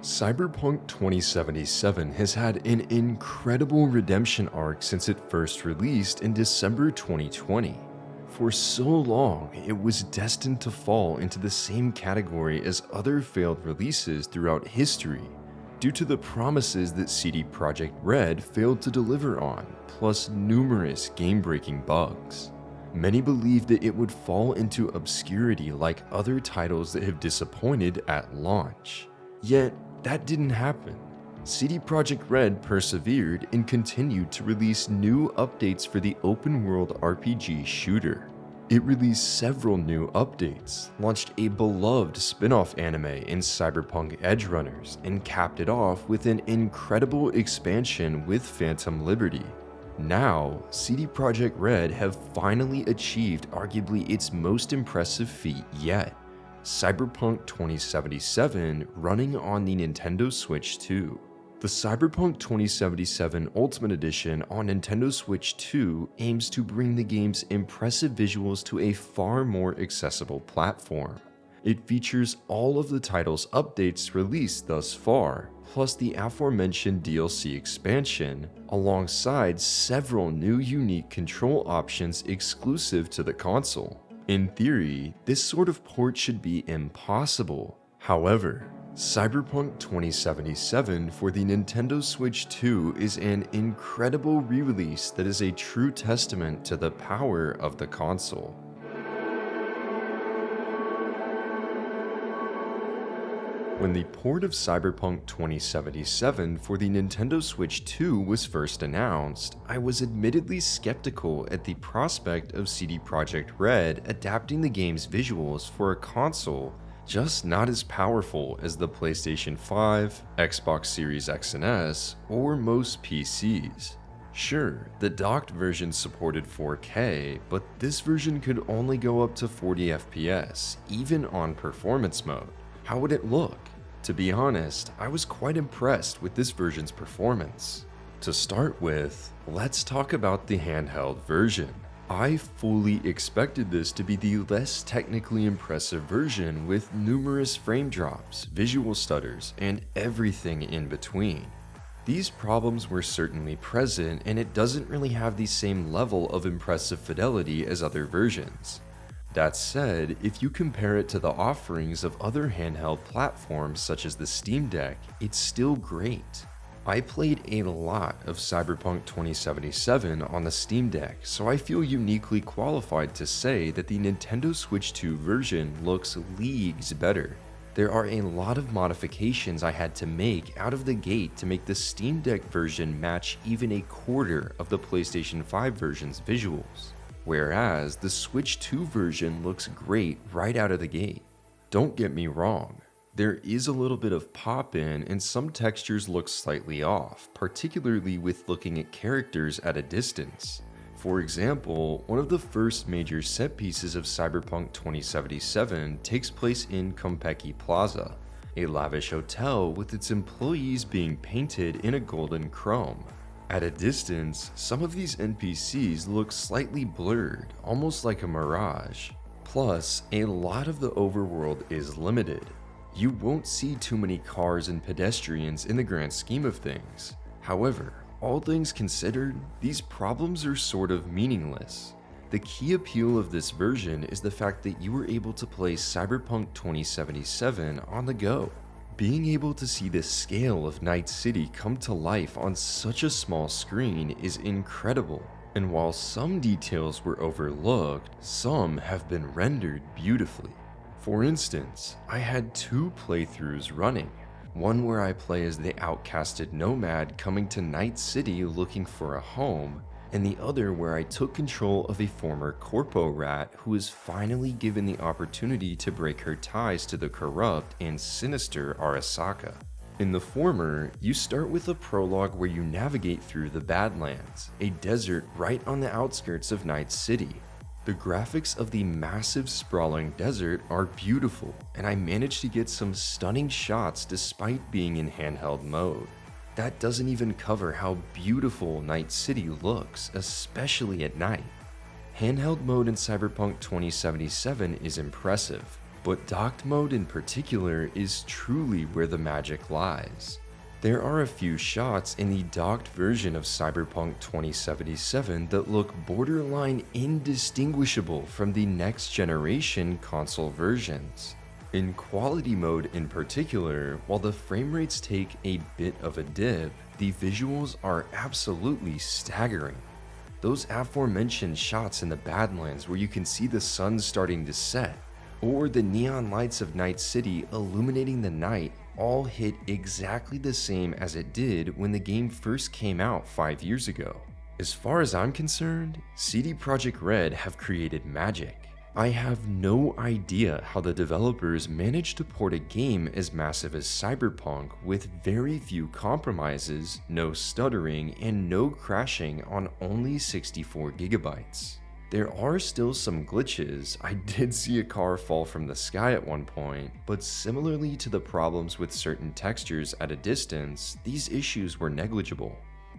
Cyberpunk 2077 has had an incredible redemption arc since it first released in December 2020. For so long, it was destined to fall into the same category as other failed releases throughout history, due to the promises that CD Projekt Red failed to deliver on, plus numerous game-breaking bugs. Many believed that it would fall into obscurity like other titles that have disappointed at launch. Yet, that didn't happen. CD Projekt Red persevered and continued to release new updates for the open-world RPG shooter. It released several new updates, launched a beloved spin-off anime in Cyberpunk Edgerunners, and capped it off with an incredible expansion with Phantom Liberty. Now, CD Projekt Red have finally achieved arguably its most impressive feat yet. Cyberpunk 2077 running on the Nintendo Switch 2. The Cyberpunk 2077 Ultimate Edition on Nintendo Switch 2 aims to bring the game's impressive visuals to a far more accessible platform. It features all of the title's updates released thus far, plus the aforementioned DLC expansion, alongside several new unique control options exclusive to the console. In theory, this sort of port should be impossible. However, Cyberpunk 2077 for the Nintendo Switch 2 is an incredible re-release that is a true testament to the power of the console. When the port of Cyberpunk 2077 for the Nintendo Switch 2 was first announced, I was admittedly skeptical at the prospect of CD Projekt Red adapting the game's visuals for a console just not as powerful as the PlayStation 5, Xbox Series X and S, or most PCs. Sure, the docked version supported 4K, but this version could only go up to 40 FPS, even on performance mode. How would it look? To be honest, I was quite impressed with this version's performance. To start with, let's talk about the handheld version. I fully expected this to be the less technically impressive version with numerous frame drops, visual stutters, and everything in between. These problems were certainly present, and it doesn't really have the same level of impressive fidelity as other versions. That said, if you compare it to the offerings of other handheld platforms such as the Steam Deck, it's still great. I played a lot of Cyberpunk 2077 on the Steam Deck, so I feel uniquely qualified to say that the Nintendo Switch 2 version looks leagues better. There are a lot of modifications I had to make out of the gate to make the Steam Deck version match even a quarter of the PlayStation 5 version's visuals. Whereas the Switch 2 version looks great right out of the gate. Don't get me wrong, there is a little bit of pop-in and some textures look slightly off, particularly with looking at characters at a distance. For example, one of the first major set pieces of Cyberpunk 2077 takes place in Konpeki Plaza, a lavish hotel with its employees being painted in a golden chrome. At a distance, some of these NPCs look slightly blurred, almost like a mirage. Plus, a lot of the overworld is limited. You won't see too many cars and pedestrians in the grand scheme of things. However, all things considered, these problems are sort of meaningless. The key appeal of this version is the fact that you were able to play Cyberpunk 2077 on the go. Being able to see the scale of Night City come to life on such a small screen is incredible, and while some details were overlooked, some have been rendered beautifully. For instance, I had two playthroughs running, one where I play as the outcasted nomad coming to Night City looking for a home, and the other where I took control of a former corpo rat who is finally given the opportunity to break her ties to the corrupt and sinister Arasaka. In the former, you start with a prologue where you navigate through the Badlands, a desert right on the outskirts of Night City. The graphics of the massive sprawling desert are beautiful, and I managed to get some stunning shots despite being in handheld mode. That doesn't even cover how beautiful Night City looks, especially at night. Handheld mode in Cyberpunk 2077 is impressive. But docked mode in particular is truly where the magic lies. There are a few shots in the docked version of Cyberpunk 2077 that look borderline indistinguishable from the next generation console versions. In quality mode in particular, while the frame rates take a bit of a dip, the visuals are absolutely staggering. Those aforementioned shots in the Badlands where you can see the sun starting to set, or the neon lights of Night City illuminating the night, all hit exactly the same as it did when the game first came out 5 years ago. As far as I'm concerned, CD Projekt Red have created magic. I have no idea how the developers managed to port a game as massive as Cyberpunk with very few compromises, no stuttering, and no crashing on only 64 gigabytes. There are still some glitches. I did see a car fall from the sky at one point, but similarly to the problems with certain textures at a distance, these issues were negligible.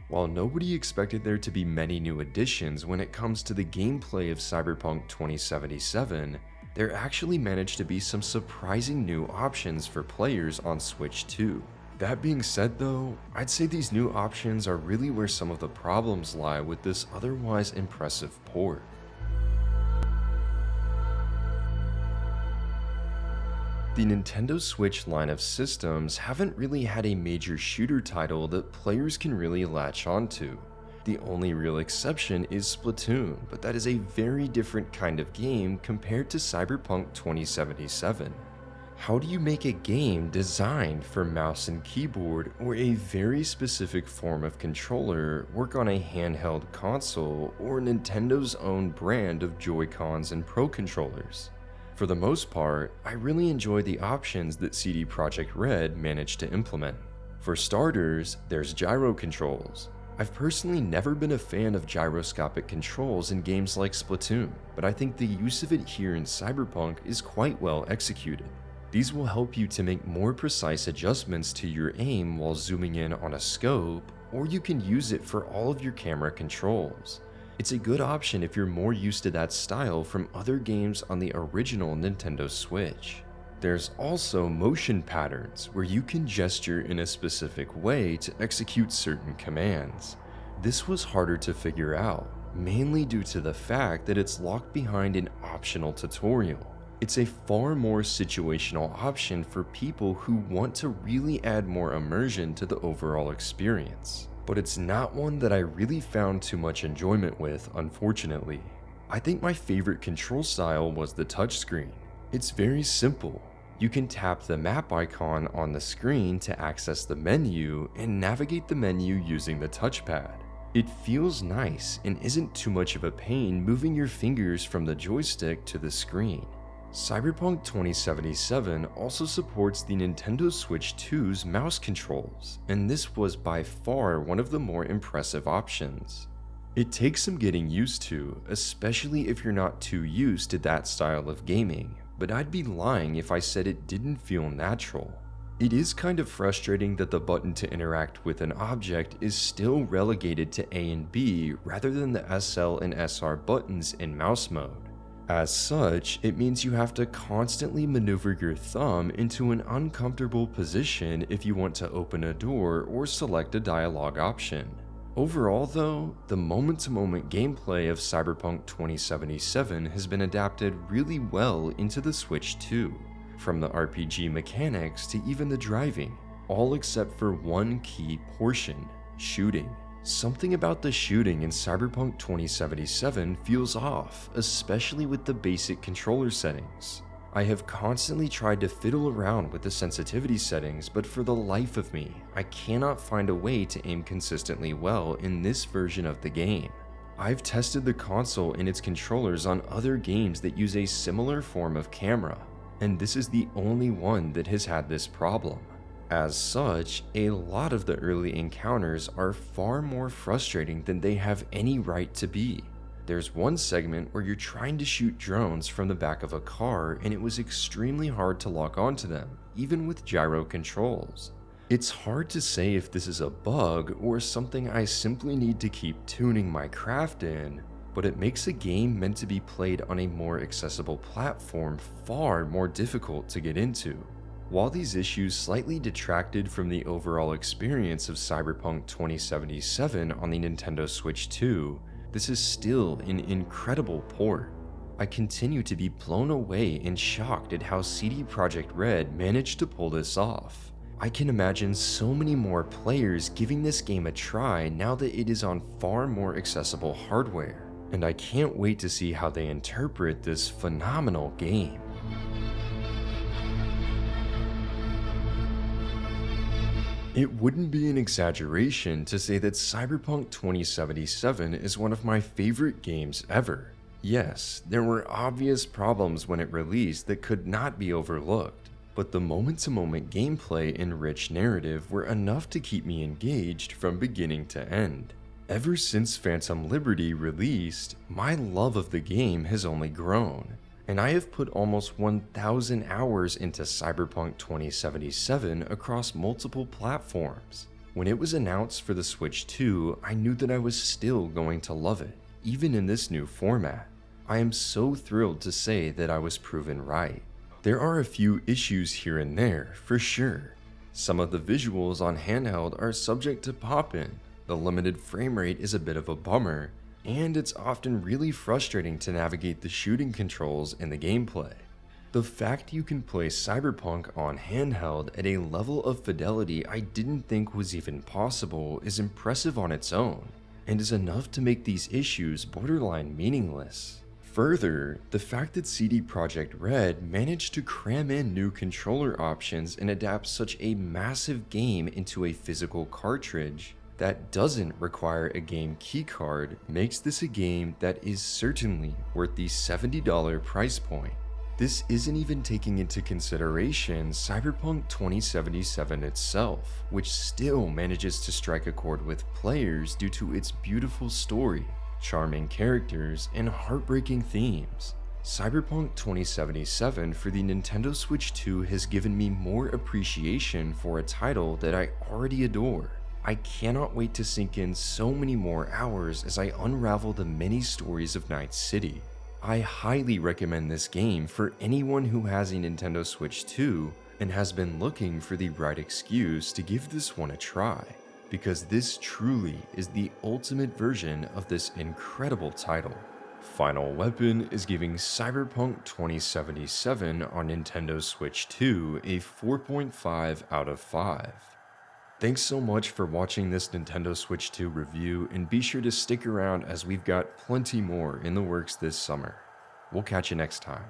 While nobody expected there to be many new additions when it comes to the gameplay of Cyberpunk 2077, there actually managed to be some surprising new options for players on Switch 2. That being said though, I'd say these new options are really where some of the problems lie with this otherwise impressive port. The Nintendo Switch line of systems haven't really had a major shooter title that players can really latch onto. The only real exception is Splatoon, but that is a very different kind of game compared to Cyberpunk 2077. How do you make a game designed for mouse and keyboard or a very specific form of controller work on a handheld console or Nintendo's own brand of Joy-Cons and Pro controllers? For the most part, I really enjoy the options that CD Projekt Red managed to implement. For starters, there's gyro controls. I've personally never been a fan of gyroscopic controls in games like Splatoon, but I think the use of it here in Cyberpunk is quite well executed. These will help you to make more precise adjustments to your aim while zooming in on a scope, or you can use it for all of your camera controls. It's a good option if you're more used to that style from other games on the original Nintendo Switch. There's also motion patterns where you can gesture in a specific way to execute certain commands. This was harder to figure out, mainly due to the fact that it's locked behind an optional tutorial. It's a far more situational option for people who want to really add more immersion to the overall experience. But it's not one that I really found too much enjoyment with, unfortunately. I think my favorite control style was the touchscreen. It's very simple. You can tap the map icon on the screen to access the menu and navigate the menu using the touchpad. It feels nice and isn't too much of a pain moving your fingers from the joystick to the screen. Cyberpunk 2077 also supports the Nintendo Switch 2's mouse controls, and this was by far one of the more impressive options. It takes some getting used to, especially if you're not too used to that style of gaming, but I'd be lying if I said it didn't feel natural. It is kind of frustrating that the button to interact with an object is still relegated to A and B rather than the SL and SR buttons in mouse mode. As such, it means you have to constantly maneuver your thumb into an uncomfortable position if you want to open a door or select a dialogue option. Overall though, the moment-to-moment gameplay of Cyberpunk 2077 has been adapted really well into the Switch 2, from the RPG mechanics to even the driving, all except for one key portion: shooting. Something about the shooting in Cyberpunk 2077 feels off, especially with the basic controller settings. I have constantly tried to fiddle around with the sensitivity settings, but for the life of me, I cannot find a way to aim consistently well in this version of the game. I've tested the console and its controllers on other games that use a similar form of camera, and this is the only one that has had this problem. As such, a lot of the early encounters are far more frustrating than they have any right to be. There's one segment where you're trying to shoot drones from the back of a car and it was extremely hard to lock onto them, even with gyro controls. It's hard to say if this is a bug or something I simply need to keep tuning my craft in, but it makes a game meant to be played on a more accessible platform far more difficult to get into. While these issues slightly detracted from the overall experience of Cyberpunk 2077 on the Nintendo Switch 2, this is still an incredible port. I continue to be blown away and shocked at how CD Projekt Red managed to pull this off. I can imagine so many more players giving this game a try now that it is on far more accessible hardware, and I can't wait to see how they interpret this phenomenal game. It wouldn't be an exaggeration to say that Cyberpunk 2077 is one of my favorite games ever. Yes, there were obvious problems when it released that could not be overlooked, but the moment-to-moment gameplay and rich narrative were enough to keep me engaged from beginning to end. Ever since Phantom Liberty released, my love of the game has only grown, and I have put almost 1,000 hours into Cyberpunk 2077 across multiple platforms. When it was announced for the Switch 2, I knew that I was still going to love it, even in this new format. I am so thrilled to say that I was proven right. There are a few issues here and there, for sure. Some of the visuals on handheld are subject to pop-in, the limited frame rate is a bit of a bummer, and it's often really frustrating to navigate the shooting controls in the gameplay. The fact you can play Cyberpunk on handheld at a level of fidelity I didn't think was even possible is impressive on its own, and is enough to make these issues borderline meaningless. Further, the fact that CD Projekt Red managed to cram in new controller options and adapt such a massive game into a physical cartridge that doesn't require a game keycard makes this a game that is certainly worth the $70 price point. This isn't even taking into consideration Cyberpunk 2077 itself, which still manages to strike a chord with players due to its beautiful story, charming characters, and heartbreaking themes. Cyberpunk 2077 for the Nintendo Switch 2 has given me more appreciation for a title that I already adore. I cannot wait to sink in so many more hours as I unravel the many stories of Night City. I highly recommend this game for anyone who has a Nintendo Switch 2 and has been looking for the right excuse to give this one a try, because this truly is the ultimate version of this incredible title. Final Weapon is giving Cyberpunk 2077 on Nintendo Switch 2 a 4.5 out of 5. Thanks so much for watching this Nintendo Switch 2 review, and be sure to stick around as we've got plenty more in the works this summer. We'll catch you next time.